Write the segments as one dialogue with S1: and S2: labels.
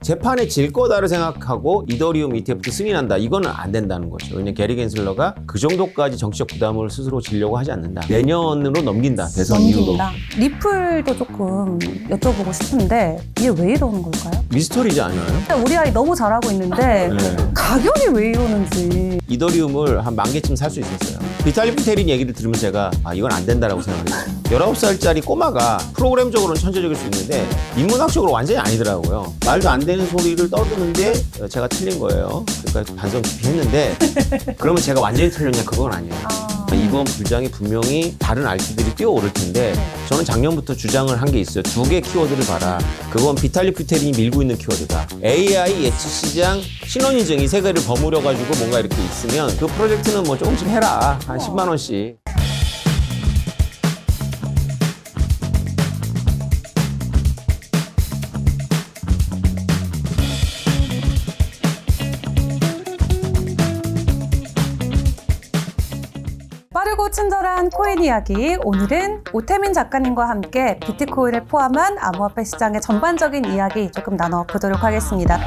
S1: 재판에 질 거다를 생각하고 이더리움 ETF도 승인한다. 이거는 안 된다는 거죠. 왜냐면 게리 겐슬러가 그 정도까지 정치적 부담을 스스로 지려고 하지 않는다. 내년으로 넘긴다. 대선 이후로.
S2: 리플도 조금 여쭤보고 싶은데 이게 왜 이러는 걸까요?
S1: 미스터리지 않아요?
S2: 우리 아이 너무 잘하고 있는데
S1: 네.
S2: 가격이 왜 이러는지.
S1: 이더리움을 한 10,000개쯤 살 수 있었어요. 비탈리 부테린 얘기를 들으면 제가 이건 안 된다라고 생각했어요. 19살짜리 꼬마가 프로그램적으로는 천재적일 수 있는데 인문학적으로 완전히 아니더라고요. 말도 안 되는 소리를 떠드는데 제가 틀린 거예요. 그러니까 반성 깊이 했는데 그러면 제가 완전히 틀렸냐? 그건 아니에요. 이번 불장이 분명히 다른 RT들이 뛰어오를 텐데 저는 작년부터 주장을 한 게 있어요. 2개 키워드를 봐라. 그건 비탈리 부테린이 밀고 있는 키워드다. AI, 예치시장, 신원인증 이 세 개를 버무려가지고 뭔가 이렇게 있으면 그 프로젝트는 뭐 조금씩 해라. 한 10만 원씩.
S2: 빠르고 친절한 코인 이야기. 오늘은 오태민 작가님과 함께 비트코인을 포함한 암호화폐 시장의 전반적인 이야기 조금 나눠보도록 하겠습니다.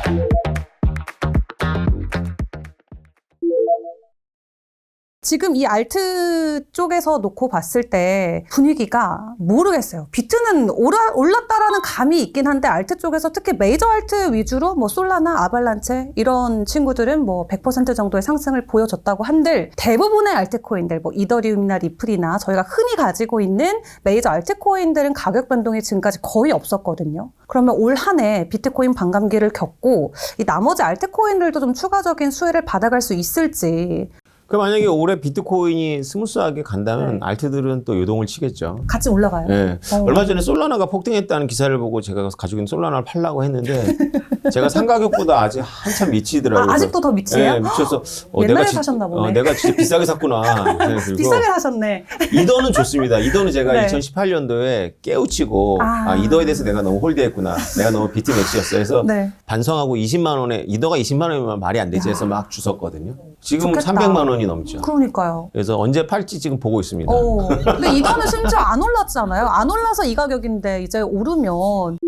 S2: 지금 이 알트 쪽에서 놓고 봤을 때 분위기가 모르겠어요. 비트는 올랐다라는 감이 있긴 한데 알트 쪽에서 특히 메이저 알트 위주로 뭐 솔라나 아발란체 이런 친구들은 뭐 100% 정도의 상승을 보여줬다고 한들 대부분의 알트코인들 뭐 이더리움이나 리플이나 저희가 흔히 가지고 있는 메이저 알트코인들은 가격 변동이 지금까지 거의 없었거든요. 그러면 올 한 해 비트코인 반감기를 겪고 이 나머지 알트코인들도 좀 추가적인 수혜를 받아갈 수 있을지.
S1: 그 만약에 올해 비트코인이 스무스하게 간다면
S2: 네.
S1: 알트들은 또 요동을 치겠죠.
S2: 같이 올라가요?
S1: 네. 얼마 전에 솔라나가 폭등했다는 기사를 보고 제가 가지고 있는 솔라나를 팔려고 했는데 제가 산 가격보다 아직 한참 미치더라고요.
S2: 아직도 더 미치요?
S1: 네, 미쳐서
S2: 옛날에 사셨나 보네.
S1: 내가 진짜 비싸게 샀구나. 네, 그리고
S2: 비싸게 사셨네.
S1: 이더는 좋습니다. 이더는 제가
S2: 네.
S1: 2018년도에 깨우치고 이더에 대해서 내가 너무 홀대했구나. 내가 너무 비트 매치였어. 그래서
S2: 네.
S1: 반성하고 20만 원에 이더가 20만 원이면 말이 안 되지 해서 막 주웠거든요. 지금
S2: 좋겠다.
S1: 300만 원이 넘죠.
S2: 그러니까요.
S1: 그래서 언제 팔지 지금 보고 있습니다.
S2: 근데 이더는 심지어 안 올랐잖아요. 안 올라서 이 가격인데 이제 오르면.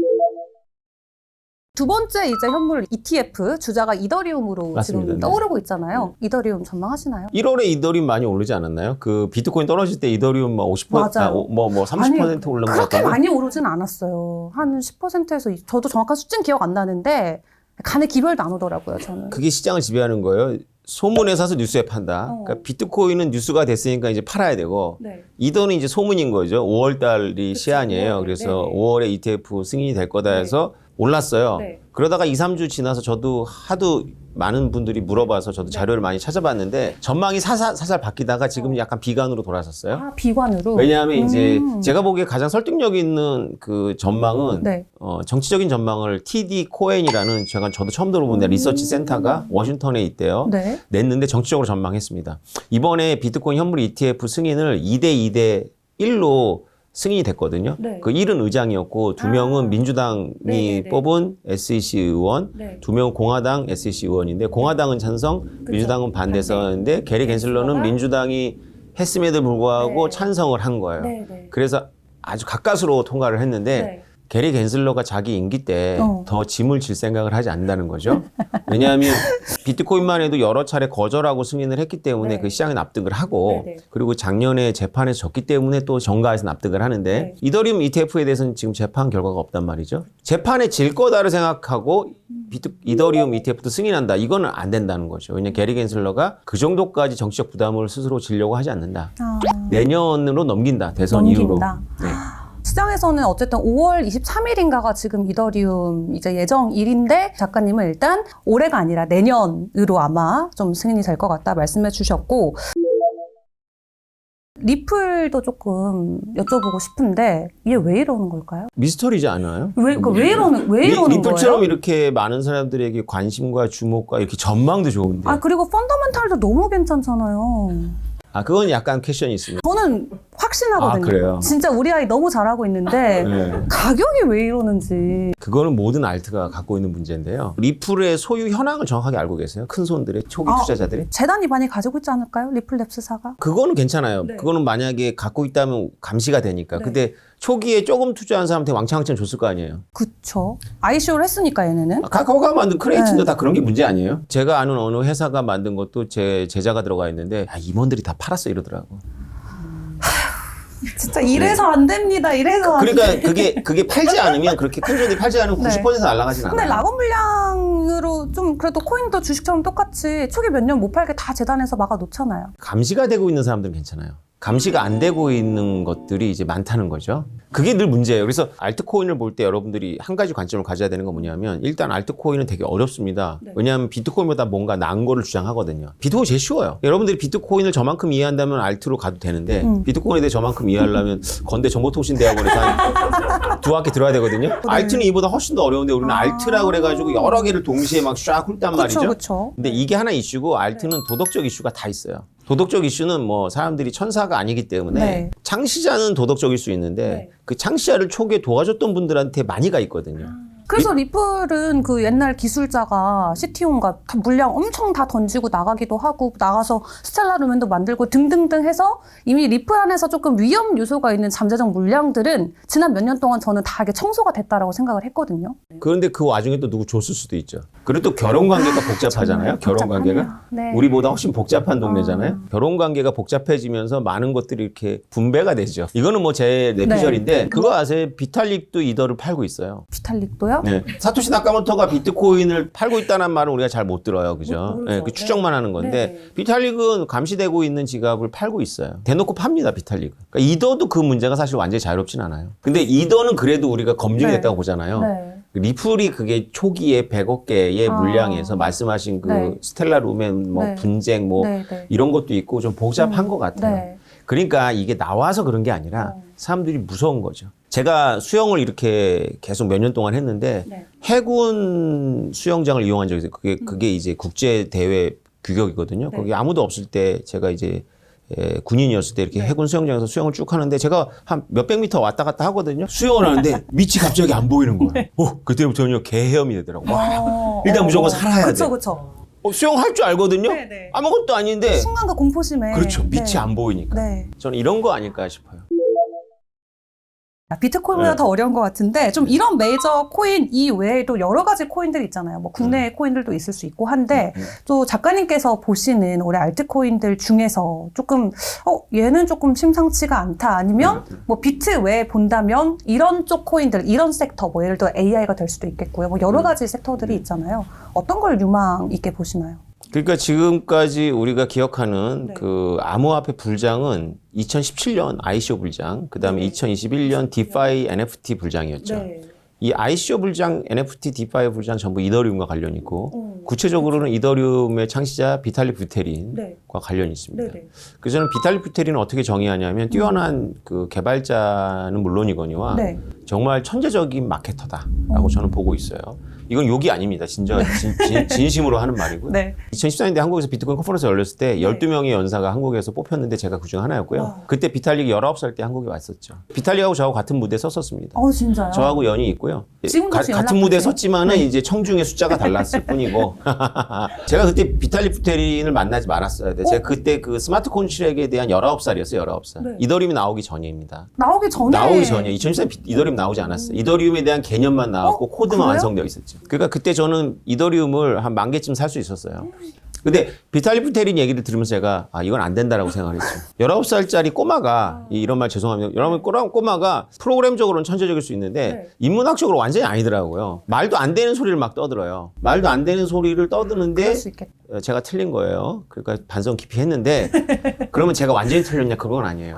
S2: 두 번째 이제 현물 ETF 주자가 이더리움으로
S1: 맞습니다.
S2: 지금
S1: 네.
S2: 떠오르고 있잖아요. 이더리움 전망하시나요?
S1: 1월에 이더리움 많이 오르지 않았나요? 그 비트코인 떨어질 때 이더리움 막 50%,
S2: 맞아요.
S1: 뭐 30% 올른 것
S2: 그렇게
S1: 같던데.
S2: 많이 오르진 않았어요. 한 10%에서 저도 정확한 수치는 기억 안 나는데 간의 기별도 안 오더라고요. 저는.
S1: 그게 시장을 지배하는 거예요. 소문에 사서 뉴스에 판다. 그러니까 비트코인은 뉴스가 됐으니까 이제 팔아야 되고
S2: 네.
S1: 이더는 이제 소문인 거죠. 5월 달이
S2: 그쵸,
S1: 시한이에요.
S2: 5월.
S1: 그래서
S2: 네네.
S1: 5월에 ETF 승인이 될 거다 해서 올랐어요.
S2: 네.
S1: 그러다가 2, 3주 지나서 저도 하도 많은 분들이 물어봐서 저도 자료를 많이 찾아봤는데 전망이 사살 바뀌다가 지금 약간 비관으로 돌아섰어요.
S2: 비관으로?
S1: 왜냐하면 이제 제가 보기에 가장 설득력 있는 그 전망은
S2: 네.
S1: 정치적인 전망을 TD 코엔이라는 저도 처음 들어본 리서치 센터가 워싱턴에 있대요.
S2: 네.
S1: 냈는데 정치적으로 전망했습니다. 이번에 비트코인 현물 ETF 승인을 2대 1로 승인이 됐거든요.
S2: 네.
S1: 그 1은 의장이었고 2명은 민주당이
S2: 네네네.
S1: 뽑은 SEC 의원,
S2: 네.
S1: 2명은 공화당 SEC 의원인데 공화당은 찬성, 민주당은 반대했었는데 게리 겐슬러는 민주당이 했음에도 불구하고
S2: 네.
S1: 찬성을 한 거예요.
S2: 네.
S1: 그래서 아주 가까스로 통과를 했는데
S2: 네.
S1: 게리 겐슬러가 자기 임기 때 더 짐을 질 생각을 하지 않는다는 거죠. 왜냐하면 비트코인만 해도 여러 차례 거절하고 승인을 했기 때문에
S2: 네.
S1: 그 시장에 납득을 하고
S2: 네네.
S1: 그리고 작년에 재판에서 졌기 때문에 또 정가에서 납득을 하는데
S2: 네.
S1: 이더리움 ETF에 대해서는 지금 재판 결과가 없단 말이죠. 재판에 질 거다를 생각하고 이더리움 ETF도 승인한다. 이거는 안 된다는 거죠. 왜냐하면 게리 겐슬러가 그 정도까지 정치적 부담을 스스로 지려고 하지 않는다. 내년으로 넘긴다. 대선 이후로. 네.
S2: 시장에서는 어쨌든 5월 23일인가가 지금 이더리움 이제 예정일인데 작가님은 일단 올해가 아니라 내년으로 아마 좀 승인이 될 것 같다 말씀해 주셨고 리플도 조금 여쭤보고 싶은데 이게 왜 이러는 걸까요?
S1: 미스터리지 않아요?
S2: 왜 이러는
S1: 리플처럼
S2: 거예요?
S1: 이렇게 많은 사람들에게 관심과 주목과 이렇게 전망도 좋은데.
S2: 그리고 펀더멘탈도 너무 괜찮잖아요.
S1: 그건 약간 퀘션이 있습니다.
S2: 저는 확신하거든요.
S1: 아, 그래요?
S2: 진짜 우리 아이 너무 잘하고 있는데
S1: 네.
S2: 가격이 왜 이러는지.
S1: 그거는 모든 알트가 갖고 있는 문제인데요. 리플의 소유 현황을 정확하게 알고 계세요? 큰 손들의 초기 투자자들이?
S2: 재단이 많이 가지고 있지 않을까요? 리플랩스사가?
S1: 그거는 괜찮아요.
S2: 네.
S1: 그거는 만약에 갖고 있다면 감시가 되니까.
S2: 네.
S1: 근데 초기에 조금 투자한 사람한테 왕창왕창 줬을 거 아니에요.
S2: 그쵸. ICO를 했으니까 얘네는.
S1: 카카오가 만든 크레이팅도
S2: 네.
S1: 다 그런 게 문제 아니에요? 제가 아는 어느 회사가 만든 것도 제 제자가 들어가 있는데 임원들이 다 팔았어 이러더라고.
S2: 진짜 이래서 안 됩니다. 이래서 안
S1: 그러니까 그게 팔지 않으면 그렇게 큰 돈이 팔지 않으면
S2: 네.
S1: 90% 날아가진
S2: 근데
S1: 않아요.
S2: 락업 물량으로 좀 그래도 코인도 주식처럼 똑같이 초기 몇 년 못 팔게 다 재단에서 막아 놓잖아요.
S1: 감시가 되고 있는 사람들은 괜찮아요. 감시가 안 되고 있는 것들이 이제 많다는 거죠. 그게 늘 문제예요. 그래서 알트코인을 볼 때 여러분들이 한 가지 관점을 가져야 되는 건 뭐냐면 일단 알트코인은 되게 어렵습니다.
S2: 네.
S1: 왜냐하면 비트코인보다 뭔가 나은 거를 주장하거든요. 비트코인 제일 쉬워요. 여러분들이 비트코인을 저만큼 이해한다면 알트로 가도 되는데 비트코인에 대해 저만큼 이해하려면 건대 정보통신대학원에서 한 2학기 들어야 되거든요. 알트는 이보다 훨씬 더 어려운데 우리는 알트라고 그래가지고 여러 개를 동시에 막 쫙 훑단 말이죠.
S2: 그쵸.
S1: 근데 이게 하나 이슈고 알트는 도덕적 이슈가 다 있어요. 도덕적 이슈는 뭐 사람들이 천사가 아니기 때문에
S2: 네.
S1: 창시자는 도덕적일 수 있는데
S2: 네.
S1: 그 창시자를 초기에 도와줬던 분들한테 많이 가 있거든요.
S2: 그래서 리플은 그 옛날 기술자가 CTO인가 다 물량 엄청 다 던지고 나가기도 하고 나가서 스텔라 루멘도 만들고 등등등 해서 이미 리플 안에서 조금 위험 요소가 있는 잠재적 물량들은 지난 몇 년 동안 저는 다 이게 청소가 됐다라고 생각을 했거든요.
S1: 그런데 그 와중에 또 누구 줬을 수도 있죠. 그리고 또 결혼 관계가 복잡하잖아요. 결혼 관계가.
S2: 네.
S1: 우리보다 훨씬 복잡한 동네잖아요. 결혼 관계가 복잡해지면서 많은 것들이 이렇게 분배가 되죠. 이거는 뭐 제 뇌피셜인데 그거 아세요? 비탈릭도 이더를 팔고 있어요.
S2: 비탈릭도요?
S1: 네. 사토시 나카모토가 비트코인을 팔고 있다는 말은 우리가 잘 못 들어요. 그죠?
S2: 모르죠.
S1: 네, 그 추정만 하는 건데
S2: 네.
S1: 비탈릭은 감시되고 있는 지갑을 팔고 있어요. 대놓고 팝니다. 비탈릭은. 그러니까 이더도 그 문제가 사실 완전히 자유롭진 않아요. 근데 이더는 그래도 우리가 검증이
S2: 네.
S1: 됐다고 보잖아요.
S2: 네.
S1: 리플이 그게 초기에 100억 개의
S2: 아.
S1: 물량에서 말씀하신 그
S2: 네.
S1: 스텔라 루멘 뭐
S2: 네.
S1: 분쟁 뭐
S2: 네, 네.
S1: 이런 것도 있고 좀 복잡한 것 같아요.
S2: 네.
S1: 그러니까 이게 나와서 그런 게 아니라 사람들이 무서운 거죠. 제가 수영을 이렇게 계속 몇 년 동안 했는데
S2: 네.
S1: 해군 수영장을 이용한 적이 있어요. 그게 이제 국제 대회 규격이거든요.
S2: 네.
S1: 거기 아무도 없을 때 제가 이제 군인이었을 때 이렇게 해군 수영장에서 수영을 쭉 하는데 제가 한 몇백 미터 왔다 갔다 하거든요. 수영을 하는데 밑이 갑자기 안 보이는 거예요. 그때부터는 개헤엄이 되더라고. 와, 일단 무조건 살아야 돼.
S2: 그쵸.
S1: 수영할 줄 알거든요.
S2: 네, 네.
S1: 아무것도 아닌데
S2: 순간 그 공포심에.
S1: 그렇죠. 밑이
S2: 네.
S1: 안 보이니까.
S2: 네.
S1: 저는 이런 거 아닐까 싶어요.
S2: 비트코인보다
S1: 네.
S2: 더 어려운 것 같은데 좀 이런 메이저 코인 이외에도 여러 가지 코인들이 있잖아요. 뭐 국내 코인들도 있을 수 있고 한데 또 작가님께서 보시는 올해 알트코인들 중에서 조금 얘는 조금 심상치가 않다 아니면 뭐 비트 외에 본다면 이런 쪽 코인들 이런 섹터 뭐 예를 들어 AI가 될 수도 있겠고요. 뭐 여러 가지 섹터들이 있잖아요. 어떤 걸 유망 있게 보시나요?
S1: 그러니까 지금까지 우리가 기억하는
S2: 네.
S1: 그 암호화폐 불장은 2017년 ICO 불장, 그 다음에
S2: 네.
S1: 2021년 DeFi NFT 불장이었죠. 이 ICO 불장, NFT, DeFi 불장 전부 이더리움과 관련이 있고 구체적으로는 이더리움의 창시자 비탈릭 부테린과
S2: 네.
S1: 관련이 있습니다. 그래서 저는 비탈릭 부테린을 어떻게 정의하냐면 뛰어난 그 개발자는 물론이거니와
S2: 네.
S1: 정말 천재적인 마케터다라고 저는 보고 있어요. 이건 욕이 아닙니다. 진심으로 하는 말이고요.
S2: 네.
S1: 2014년대 한국에서 비트코인 컨퍼런스 열렸을 때 12명의 연사가 한국에서 뽑혔는데 제가 그중 하나였고요.
S2: 와.
S1: 그때 비탈릭이 19살 때 한국에 왔었죠. 비탈릭하고 저하고 같은 무대에 섰었습니다.
S2: 진짜요?
S1: 저하고 연이 있고요.
S2: 지금도 혹시
S1: 같은 무대에
S2: 연락하세요?
S1: 섰지만은 이제 청중의 숫자가 달랐을 뿐이고. 제가 그때 비탈릭 부테린을 만나지 말았어야 돼. 제가 그때 그 스마트 콘트랙에 대한 19살이었어요. 19살.
S2: 네.
S1: 이더리움이 나오기 전입니다.
S2: 나오기 전에
S1: 나오기 전이에요. 2014년 이더리움 나오지 않았어요. 이더리움에 대한 개념만 나왔고 코드만
S2: 그래요?
S1: 완성되어 있었죠. 그러니까 그때 저는 이더리움을 한 10,000개쯤 살 수 있었어요. 근데 비탈릭 부테린 얘기를 들으면서 제가 이건 안 된다라고 생각을 했죠. 19살짜리 꼬마가 이런 말 죄송합니다. 여러분 꼬마가 프로그램적으로는 천재적일 수 있는데
S2: 네.
S1: 인문학적으로 완전히 아니더라고요. 말도 안 되는 소리를 막 떠들어요. 말도 안 되는 소리를 떠드는데
S2: 그럴 수 있겠다.
S1: 제가 틀린 거예요. 그러니까 반성 깊이 했는데 그러면 제가 완전히 틀렸냐 그건 아니에요.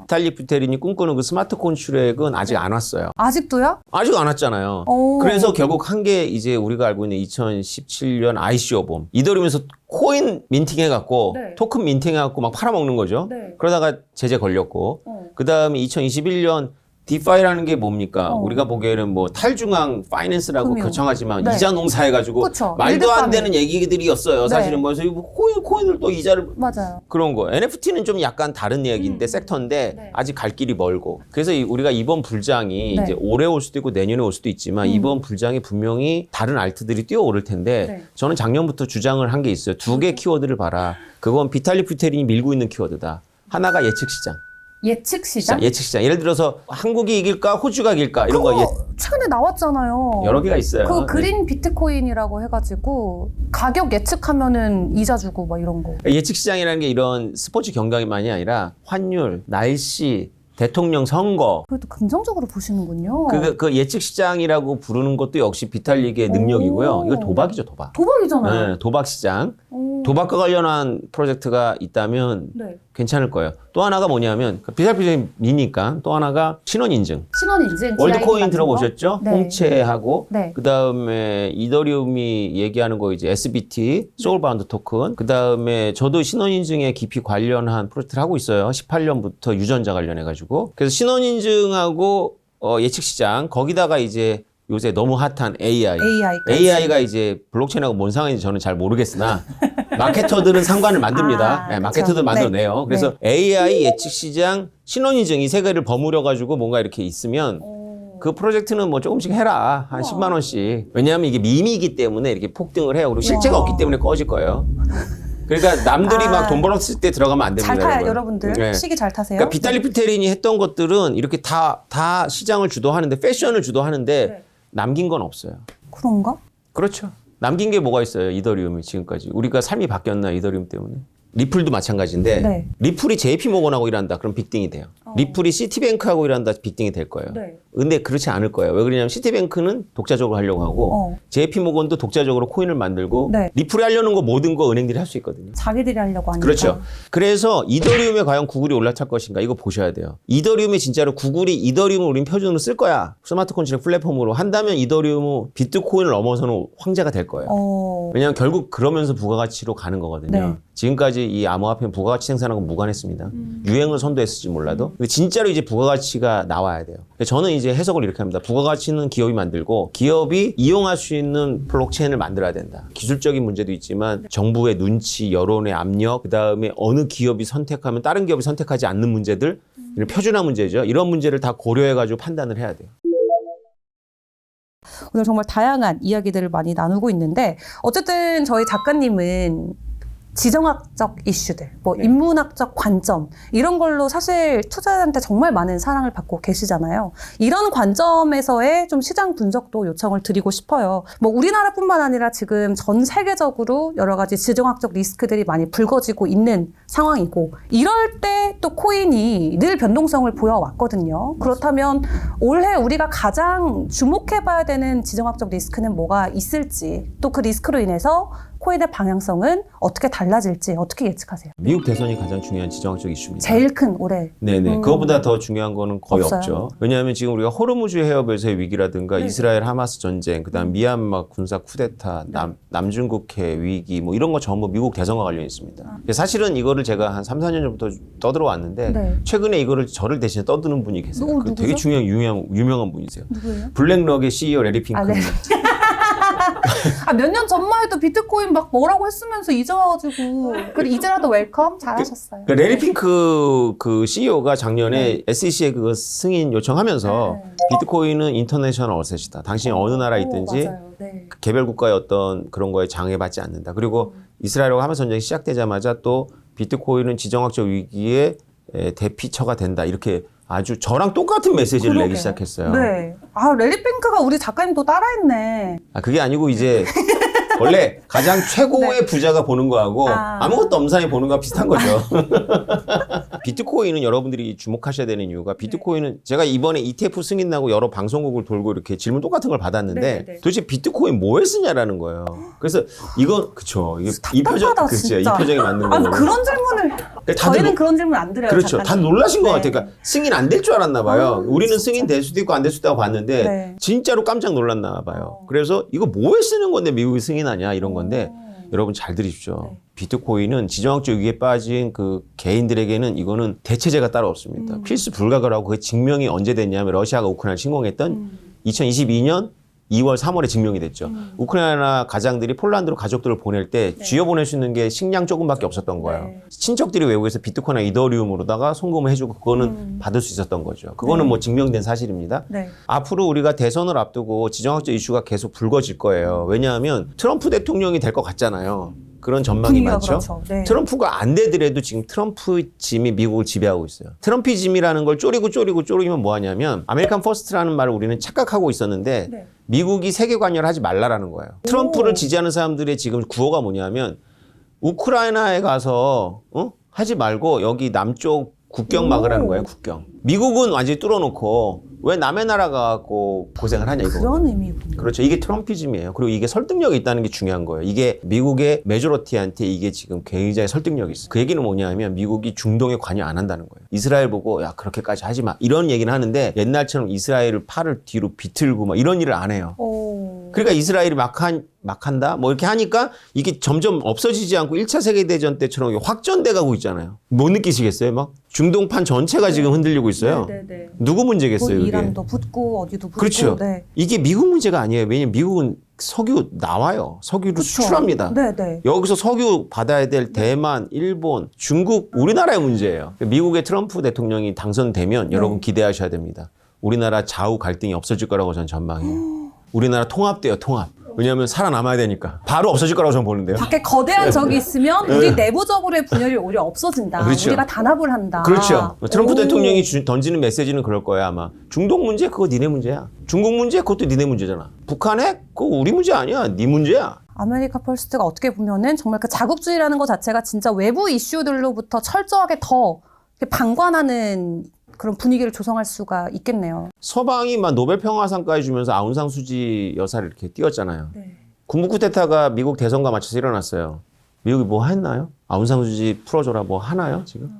S1: 비탈릭 부테린이 꿈꾸는 그 스마트 콘트랙은 아직 안 왔어요.
S2: 아직도요?
S1: 아직 안 왔잖아요.
S2: 오.
S1: 그래서 결국 한 게 이제 우리가 알고 있는 2017년 ICO 봄. 이더리움에서 코인 민팅해갖고
S2: 네.
S1: 토큰 민팅해갖고 막 팔아먹는 거죠.
S2: 네.
S1: 그러다가 제재 걸렸고 그 다음에 2021년 디파이라는 게 뭡니까?
S2: 어.
S1: 우리가 보기에는 뭐 탈중앙 파이낸스라고
S2: 금융.
S1: 거창하지만
S2: 네.
S1: 이자 농사해가지고
S2: 그쵸.
S1: 말도 안
S2: 일드파밍.
S1: 되는 얘기들이었어요.
S2: 네.
S1: 사실은 뭐 코인을 또 이자를
S2: 맞아요.
S1: 그런 거. NFT는 좀 약간 다른 얘기인데 섹터인데
S2: 네.
S1: 아직 갈 길이 멀고. 그래서 우리가 이번 불장이
S2: 네.
S1: 이제 올해 올 수도 있고 내년에 올 수도 있지만 이번 불장이 분명히 다른 알트들이 뛰어오를 텐데
S2: 네.
S1: 저는 작년부터 주장을 한 게 있어요. 두 개 키워드를 봐라. 그건 비탈리 부테린이 밀고 있는 키워드다. 하나가 예측 시장.
S2: 예측 시장?
S1: 예측 시장. 예를 들어서 한국이 이길까 호주가 이길까 이런 거
S2: 최근에 나왔잖아요.
S1: 여러 개가 있어요.
S2: 그
S1: 네.
S2: 그린 비트코인이라고 해가지고 가격 예측하면은 이자 주고 막 이런 거.
S1: 예측 시장이라는 게 이런 스포츠 경기만이 아니라 환율, 날씨, 대통령 선거
S2: 그래도 긍정적으로 보시는군요.
S1: 그 예측 시장이라고 부르는 것도 역시 비탈릭의 능력이고요. 이거 도박이죠, 도박.
S2: 도박이잖아요.
S1: 네, 도박 시장.
S2: 오.
S1: 도박과 관련한 프로젝트가 있다면
S2: 네.
S1: 괜찮을 거예요. 또 하나가 뭐냐면 비탈릭이니까 또 하나가 신원인증.
S2: 신원인증.
S1: 월드코인
S2: 같은
S1: 들어보셨죠?
S2: 거? 네.
S1: 홍채하고
S2: 네.
S1: 그다음에 이더리움이 얘기하는 거 이제 SBT 소울바운드 토큰. 그다음에 저도 신원인증에 깊이 관련한 프로젝트를 하고 있어요. 18년부터 유전자 관련해 가지고. 그래서 신원인증하고 예측 시장 거기다가 이제 요새 너무 핫한 AI. AI가 이제 블록체인하고 뭔 상관인지 저는 잘 모르겠으나 마케터들은 상관을 만듭니다.
S2: 아,
S1: 네,
S2: 그쵸.
S1: 마케터들 만들어내요.
S2: 네.
S1: 그래서 AI 예측 시장 신원인증 이 세 개를 버무려 가지고 뭔가 이렇게 있으면 그 프로젝트는 뭐 조금씩 해라. 한 10만 원씩. 왜냐하면 이게 밈이기 때문에 이렇게 폭등을 해요. 그리고 실제가
S2: 와.
S1: 없기 때문에 꺼질 거예요. 그러니까 남들이
S2: 아.
S1: 막 돈 벌었을 때 들어가면 안 됩니다.
S2: 잘 타요, 여러분들.
S1: 네.
S2: 시기 잘 타세요.
S1: 그러니까 비탈리 피테린이 했던 것들은 이렇게 다 시장을 주도하는데 패션을 주도하는데
S2: 네.
S1: 남긴 건 없어요.
S2: 그런가?
S1: 그렇죠. 남긴 게 뭐가 있어요? 이더리움이 지금까지. 우리가 삶이 바뀌었나 이더리움 때문에. 리플도 마찬가지인데
S2: 네.
S1: 리플이 JP 모건하고 일한다. 그럼 빅딩이 돼요. 리플이 시티뱅크하고 일한다. 빅딩이 될 거예요.
S2: 네.
S1: 근데 그렇지 않을 거예요. 왜 그러냐면 시티뱅크는 독자적으로 하려고 하고 JP 모건도 독자적으로 코인을 만들고
S2: 네.
S1: 리플이 하려는 거 모든 거 은행들이 할 수 있거든요.
S2: 자기들이 하려고 하니까.
S1: 그렇죠. 그래서 이더리움에 과연 구글이 올라탈 것인가 이거 보셔야 돼요. 이더리움에 진짜로 구글이 이더리움을 우린 표준으로 쓸 거야. 스마트 컨트랙 플랫폼으로 한다면 이더리움은 비트코인을 넘어서는 황제가 될 거예요. 왜냐하면 결국 그러면서 부가가치로 가는 거거든요.
S2: 네.
S1: 지금까지 이 암호화폐는 부가가치 생산하고 무관했습니다. 유행을 선도했을지 몰라도. 근데 진짜로 이제 부가가치가 나와야 돼요. 저는 이제 해석을 이렇게 합니다. 부가가치는 기업이 만들고 기업이 이용할 수 있는 블록체인을 만들어야 된다. 기술적인 문제도 있지만 정부의 눈치, 여론의 압력, 그다음에 어느 기업이 선택하면 다른 기업이 선택하지 않는 문제들, 이런 표준화 문제죠. 이런 문제를 다 고려해가지고 판단을 해야 돼요.
S2: 오늘 정말 다양한 이야기들을 많이 나누고 있는데 어쨌든 저희 작가님은 지정학적 이슈들, 뭐
S1: 네.
S2: 인문학적 관점 이런 걸로 사실 투자자한테 정말 많은 사랑을 받고 계시잖아요. 이런 관점에서의 좀 시장 분석도 요청을 드리고 싶어요. 뭐 우리나라뿐만 아니라 지금 전 세계적으로 여러 가지 지정학적 리스크들이 많이 불거지고 있는 상황이고 이럴 때 또 코인이 늘 변동성을 보여왔거든요. 그렇다면 올해 우리가 가장 주목해봐야 되는 지정학적 리스크는 뭐가 있을지 또 그 리스크로 인해서 코인의 방향성은 어떻게 달라질지 어떻게 예측하세요?
S1: 미국 대선이 가장 중요한 지정학적 이슈입니다.
S2: 제일 큰 올해.
S1: 네네. 그거보다 더 중요한 거는 거의
S2: 없어요.
S1: 없죠. 왜냐하면 지금 우리가 호르무즈 해협에서의 위기라든가 이스라엘 하마스 전쟁, 그다음 미얀마 군사 쿠데타, 남중국해 위기 뭐 이런 거 전부 미국 대선과 관련이 있습니다. 사실은 이거를 제가 한 3, 4년 전부터 떠들어왔는데
S2: 네.
S1: 최근에 이거를 저를 대신에 떠드는 분이 계세요. 그 되게
S2: 누구죠?
S1: 중요한 유명한 분이세요.
S2: 누구예요?
S1: 블랙럭의 CEO 레리 핑크.
S2: 아, 네. 몇 년 전만 해도 비트코인 막 뭐라고 했으면서 잊어가지고 그래 이제라도 웰컴 잘하셨어요.
S1: 그 레리 핑크 그 CEO가 작년에 SEC에 그거 승인 요청하면서
S2: 네.
S1: 비트코인은 인터내셔널 어셋이다. 당신이 어느 나라에 있든지
S2: 맞아요. 네.
S1: 개별 국가의 어떤 그런 거에 장애받지 않는다. 그리고 이스라엘과 하마스 전쟁이 시작되자마자 또 비트코인은 지정학적 위기의 대피처가 된다. 이렇게 아주 저랑 똑같은 메시지를
S2: 그러게요.
S1: 내기 시작했어요.
S2: 네. 아 랠리핑크가 우리 작가님도 따라했네.
S1: 아, 그게 아니고 이제 원래 가장 최고의 부자가 보는 거하고 아무것도 없는 사람이 보는 거랑 비슷한 거죠. 비트코인은 여러분들이 주목하셔야 되는 이유가 비트코인은 제가 이번에 ETF 승인 나고 여러 방송국을 돌고 이렇게 질문 똑같은 걸 받았는데
S2: 네네.
S1: 도대체 비트코인 뭐에 쓰냐라는 거예요. 그래서 이건 그쵸. 이게 이 표정
S2: 답답하다,
S1: 그치. 이
S2: 진짜.
S1: 표정이 맞는
S2: 아니
S1: 거고.
S2: 그런 질문을 저희는 그런 질문 안 드려요.
S1: 그렇죠. 다
S2: 작가님.
S1: 놀라신 것
S2: 네.
S1: 같아요. 그러니까 승인 안 될 줄 알았나 봐요. 우리는
S2: 진짜.
S1: 승인 될 수도 있고 안 될 수도 있다고 봤는데
S2: 네.
S1: 진짜로 깜짝 놀랐나 봐요. 그래서 이거 뭐에 쓰는 건데 미국이 승인하냐 이런 건데 여러분 잘 들으십시오.
S2: 네.
S1: 비트코인은 지정학적 위기에 빠진 그 개인들에게는 이거는 대체제가 따로 없습니다. 필수 불가결하고 그 증명이 언제 됐냐면 러시아가 우크라이나를 침공했던 2022년 2월, 3월에 증명이 됐죠. 우크라이나 가장들이 폴란드로 가족들을 보낼 때 쥐어 보낼 수 있는 게 식량 조금밖에 없었던 거예요.
S2: 네.
S1: 친척들이 외국에서 비트코인이나 이더리움으로다가 송금을 해주고 그거는 받을 수 있었던 거죠. 그거는 뭐 증명된 사실입니다.
S2: 네.
S1: 앞으로 우리가 대선을 앞두고 지정학적 이슈가 계속 불거질 거예요. 왜냐하면 트럼프 대통령이 될 것 같잖아요. 그런 전망이
S2: 분위기가
S1: 많죠.
S2: 그렇죠. 네.
S1: 트럼프가 안 되더라도 지금 트럼프짐이 미국을 지배하고 있어요. 트럼피즘이라는 걸 쪼리면 뭐 하냐면 아메리칸 퍼스트라는 말을 우리는 착각하고 있었는데
S2: 네.
S1: 미국이 세계 관여를 하지 말라라는 거예요. 트럼프를 지지하는 사람들의 지금 구호가 뭐냐면 우크라이나에 가서 하지 말고 여기 남쪽 국경 막으라는 거예요. 국경. 미국은 완전히 뚫어놓고 왜 남의 나라 가고 고생을 하냐 이거.
S2: 그런 의미군요.
S1: 그렇죠. 이게 트럼피즘이에요. 그리고 이게 설득력이 있다는 게 중요한 거예요. 이게 미국의 메조리티한테 이게 지금 굉장히 설득력이 있어요. 그 얘기는 뭐냐면 미국이 중동에 관여 안 한다는 거예요. 이스라엘 보고 야 그렇게까지 하지 마. 이런 얘기는 하는데 옛날처럼 이스라엘을 팔을 뒤로 비틀고 막 이런 일을 안 해요.
S2: 오.
S1: 그러니까 이스라엘이 막 한다? 뭐 이렇게 하니까 이게 점점 없어지지 않고 1차 세계대전 때처럼 확전돼 가고 있잖아요. 못 느끼시겠어요? 막 중동판 전체가 지금 흔들리고 있어요.
S2: 네네네.
S1: 누구 문제겠어요, 이게?
S2: 이란도 붙고 어디도 붙고.
S1: 그렇죠.
S2: 네.
S1: 이게 미국 문제가 아니에요. 왜냐면 미국은 석유 나와요. 석유를
S2: 그쵸.
S1: 수출합니다.
S2: 네네.
S1: 여기서 석유 받아야 될 대만, 일본, 중국, 우리나라의 문제예요. 미국의 트럼프 대통령이 당선되면 여러분 기대하셔야 됩니다. 우리나라 좌우 갈등이 없어질 거라고 저는 전망해요. 우리나라 통합돼요, 통합. 왜냐하면 살아남아야 되니까. 바로 없어질 거라고 저는 보는데요.
S2: 밖에 거대한 적이 있으면 우리 내부적으로의 분열이 오히려 없어진다.
S1: 그렇죠.
S2: 우리가 단합을 한다.
S1: 그렇죠. 트럼프
S2: 오.
S1: 대통령이 던지는 메시지는 그럴 거예요, 아마. 중동 문제 그거 니네 문제야. 중국 문제 그것도 니네 문제잖아. 북한에 그거 우리 문제 아니야. 네 문제야.
S2: 아메리카 퍼스트가 어떻게 보면은 정말 그 자국주의라는 것 자체가 진짜 외부 이슈들로부터 철저하게 더 이렇게 방관하는 그런 분위기를 조성할 수가 있겠네요.
S1: 서방이 막 노벨 평화상까지 주면서 아웅산 수지 여사를 이렇게 띄웠잖아요.
S2: 네.
S1: 군부 쿠데타가 미국 대선과 맞춰서 일어났어요. 미국이 뭐 했나요? 아웅산 수지 풀어줘라 뭐 하나요 지금?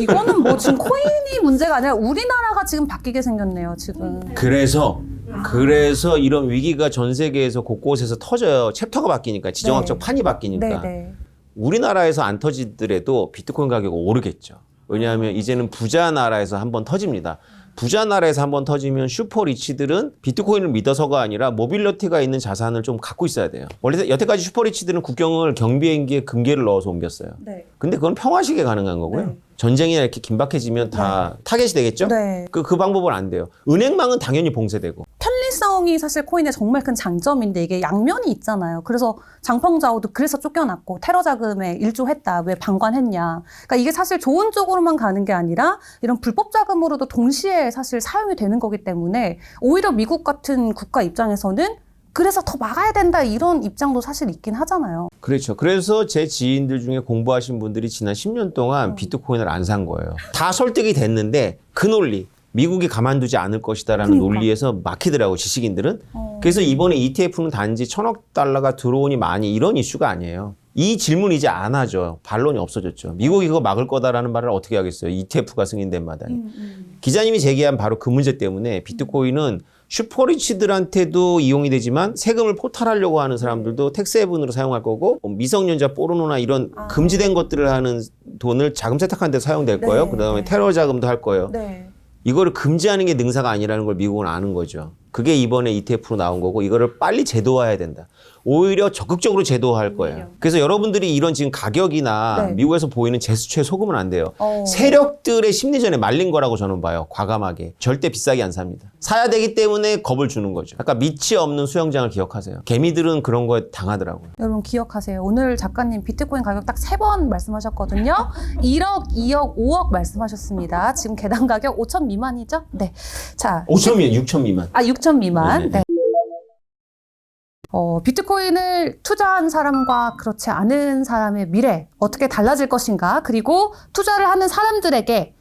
S2: 이거는 뭐 지금 코인이 문제가 아니라 우리나라가 지금 바뀌게 생겼네요, 지금.
S1: 그래서 이런 위기가 전 세계에서 곳곳에서 터져요. 챕터가 바뀌니까 지정학적
S2: 네.
S1: 판이 바뀌니까.
S2: 네네.
S1: 우리나라에서 안 터지더라도 비트코인 가격은 오르겠죠. 왜냐하면 이제는 부자 나라에서 한번 터집니다. 부자 나라에서 한번 터지면 슈퍼 리치들은 비트코인을 믿어서가 아니라 모빌리티가 있는 자산을 좀 갖고 있어야 돼요. 원래 여태까지 슈퍼 리치들은 국경을 경비행기에 금괴를 넣어서 옮겼어요.
S2: 네.
S1: 근데 그건 평화시기에 가능한 거고요.
S2: 네.
S1: 전쟁이 이렇게 긴박해지면 다 타겟이 되겠죠?
S2: 네.
S1: 그 방법은 안 돼요. 은행망은 당연히 봉쇄되고.
S2: 편리성이 사실 코인의 정말 큰 장점인데 이게 양면이 있잖아요. 그래서 장펑자오도 그래서 쫓겨났고 테러 자금에 일조했다. 왜 방관했냐. 그러니까 이게 사실 좋은 쪽으로만 가는 게 아니라 이런 불법 자금으로도 동시에 사실 사용이 되는 거기 때문에 오히려 미국 같은 국가 입장에서는 그래서 더 막아야 된다 이런 입장도 사실 있긴 하잖아요.
S1: 그렇죠. 그래서 제 지인들 중에 공부하신 분들이 지난 10년 동안 비트코인을 안 산 거예요. 다 설득이 됐는데 그 논리. 미국이 가만두지 않을 것이다라는
S2: 그러니까.
S1: 논리에서 막히더라고 지식인들은. 그래서 이번에 ETF는 단지 1,000억 달러가 들어오니 많이 이런 이슈가 아니에요. 이 질문 이제 안 하죠. 반론이 없어졌죠. 미국이 그거 막을 거다라는 말을 어떻게 하겠어요. ETF가 승인된 마당에. 기자님이 제기한 바로 그 문제 때문에 비트코인은 슈퍼리치들한테도 이용이 되지만 세금을 포탈하려고 하는 사람들도 텍스 헤븐으로 사용할 거고 미성년자 포르노나 이런 금지된 것들을 하는 돈을 자금 세탁하는 데 사용될 거예요.
S2: 네.
S1: 그다음에 테러 자금도 할 거예요.
S2: 네.
S1: 이거를 금지하는 게 능사가 아니라는 걸 미국은 아는 거죠. 그게 이번에 ETF로 나온 거고 이거를 빨리 제도화해야 된다. 오히려 적극적으로 제도화할 거예요. 그래서 여러분들이 이런 지금 가격이나
S2: 네.
S1: 미국에서 보이는 제수처에 속으면 안 돼요.
S2: 어.
S1: 세력들의 심리전에 말린 거라고 저는 봐요. 과감하게. 절대 비싸게 안 삽니다. 사야 되기 때문에 겁을 주는 거죠. 아까 밑이 없는 수영장을 기억하세요. 개미들은 그런 거에 당하더라고요.
S2: 여러분 기억하세요. 오늘 작가님 비트코인 가격 딱 3번 말씀하셨거든요. 1억, 2억, 5억 말씀하셨습니다. 지금 개당 가격 5천 미만이죠? 네. 자,
S1: 5천 미만, 6천 미만.
S2: 6천 미만.
S1: 네네.
S2: 네. 비트코인을 투자한 사람과 그렇지 않은 사람의 미래 어떻게 달라질 것인가 그리고 투자를 하는 사람들에게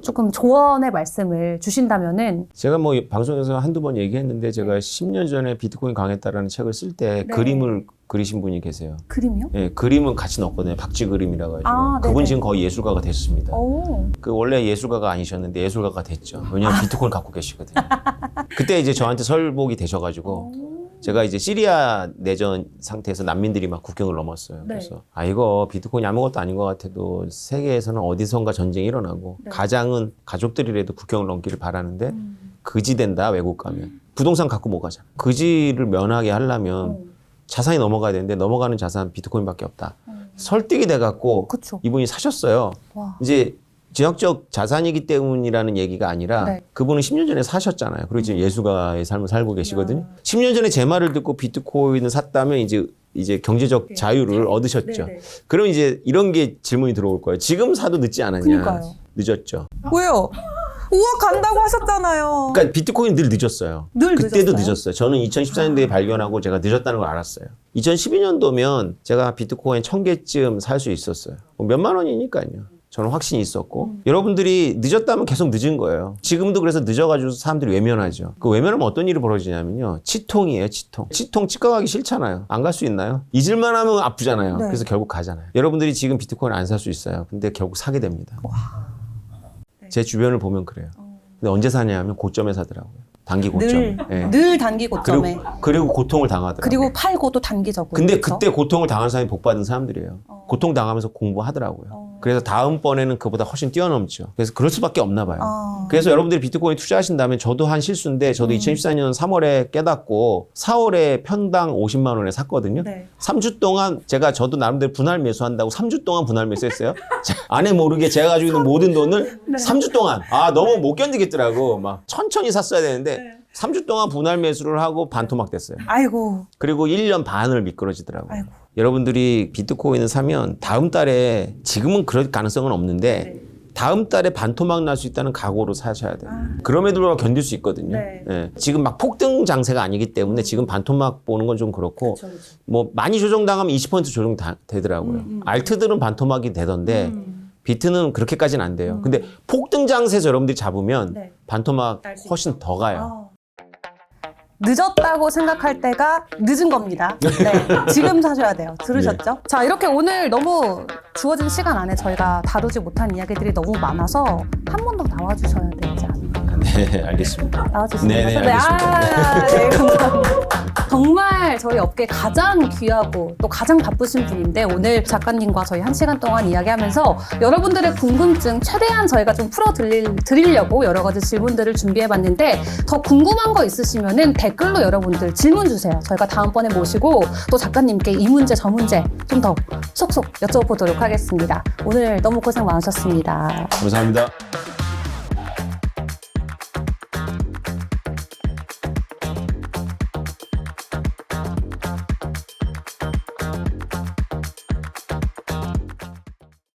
S2: 조금 조언의 말씀을 주신다면은
S1: 제가 뭐 방송에서 한두 번 얘기했는데 제가 10년 전에 비트코인 강했다라는 책을 쓸 때
S2: 네.
S1: 그림을 그리신 분이 계세요.
S2: 그림이요?
S1: 예, 그림은 같이 넣었거든요. 박쥐 그림이라고 가지고.
S2: 아,
S1: 그분
S2: 네네.
S1: 지금 거의 예술가가 됐습니다.
S2: 오.
S1: 그 원래 예술가가 아니셨는데 예술가가 됐죠. 왜냐하면 비트코인 갖고 계시거든요. 그때 이제 저한테 설복이 되셔가지고 제가 이제 시리아 내전 상태에서 난민들이 막 국경을 넘었어요.
S2: 네.
S1: 그래서 이거 비트코인이 아무것도 아닌 것 같아도 세계에서는 어디선가 전쟁이 일어나고
S2: 네.
S1: 가장은 가족들이라도 국경을 넘기를 바라는데 그지된다 외국 가면 부동산 갖고 못 가잖아. 그지를 면하게 하려면 자산이 넘어가야 되는데 넘어가는 자산 비트코인밖에 없다. 설득이 돼갖고
S2: 그쵸.
S1: 이분이 사셨어요.
S2: 와.
S1: 이제 지역적 자산이기 때문이라는 얘기가 아니라
S2: 네.
S1: 그분은 10년 전에 사셨잖아요. 그리고 지금 예수가의 삶을 살고 계시거든요. 10년 전에 제 말을 듣고 비트코인을 샀다면 이제 경제적 자유를 얻으셨죠.
S2: 네, 네.
S1: 그럼 이제 이런 게 질문이 들어올 거예요. 지금 사도 늦지 않았냐?
S2: 그러니까요.
S1: 늦었죠.
S2: 왜요? 5억 간다고 하셨잖아요.
S1: 그러니까 비트코인 늘 늦었어요.
S2: 늘
S1: 그때도
S2: 늦었어요?
S1: 늦었어요. 저는 2014년도에 발견하고 제가 늦었다는 걸 알았어요. 2012년도면 제가 비트코인 1000개쯤 살 수 있었어요. 뭐 몇만 원이니까요. 저는 확신이 있었고 여러분들이 늦었다면 계속 늦은 거예요. 지금도 그래서 늦어가지고 사람들이 외면하죠. 그 외면하면 어떤 일이 벌어지냐면요. 치통이에요. 치통 치과 가기 싫잖아요. 안 갈 수 있나요? 잊을만 하면 아프잖아요.
S2: 네.
S1: 그래서 결국 가잖아요. 여러분들이 지금 비트코인 안 살 수 있어요. 근데 결국 사게 됩니다. 제 주변을 보면 그래요. 근데 언제 사냐 하면 고점에 사더라고요. 단기 고점.
S2: 늘 단기 고점에.
S1: 그리고 고통을 당하더라고요.
S2: 그리고 팔고 또 단기적으로.
S1: 근데
S2: 그쵸?
S1: 그때 고통을 당한 사람이 복 받은 사람들이에요. 고통 당하면서 공부하더라고요. 그래서 다음번에는 그보다 훨씬 뛰어넘죠. 그래서 그럴 수밖에 없나 봐요. 그래서 여러분들이 비트코인 투자하신다면 저도 한 실수인데 저도 2014년 3월에 깨닫고 4월에 편당 50만 원에 샀거든요.
S2: 네.
S1: 3주 동안 저도 나름대로 분할 매수한다고 3주 동안 분할 매수했어요. 아내 모르게 제가 가지고 있는 모든 돈을 3주 동안 너무 못 견디겠더라고. 막 천천히 샀어야 되는데 3주 동안 분할 매수를 하고 반토막 됐어요.
S2: 아이고.
S1: 그리고 1년 반을 미끄러지더라고요.
S2: 아이고.
S1: 여러분들이 비트코인을 사면 다음 달에 지금은 그럴 가능성은 없는데 다음 달에 반토막 날 수 있다는 각오로 사셔야 돼요. 그럼에도 불구하고 견딜 수 있거든요.
S2: 네.
S1: 예. 지금 막 폭등 장세가 아니기 때문에 지금 반토막 보는 건 좀 그렇고 뭐 많이 조정당하면 20% 조정 되더라고요. 알트들은 반토막이 되던데 비트는 그렇게까지는 안 돼요. 근데 폭등 장세에서 여러분들이 잡으면
S2: 네.
S1: 반토막 훨씬 더 가요.
S2: 늦었다고 생각할 때가 늦은 겁니다. 네, 지금 사셔야 돼요. 들으셨죠? 자, 이렇게 오늘 너무 주어진 시간 안에 저희가 다루지 못한 이야기들이 너무 많아서 한 번 더 나와주셔야 되지 않을까?
S1: 네, 알겠습니다.
S2: 나와주시면
S1: 네, 알겠습니다.
S2: 네, 감사합니다. 정말 저희 업계 가장 귀하고 또 가장 바쁘신 분인데 오늘 작가님과 저희 1시간 동안 이야기하면서 여러분들의 궁금증 최대한 저희가 좀 드리려고 여러 가지 질문들을 준비해봤는데 더 궁금한 거 있으시면은 댓글로 여러분들 질문 주세요. 저희가 다음번에 모시고 또 작가님께 이 문제 저 문제 좀 더 쏙쏙 여쭤보도록 하겠습니다. 오늘 너무 고생 많으셨습니다.
S1: 감사합니다.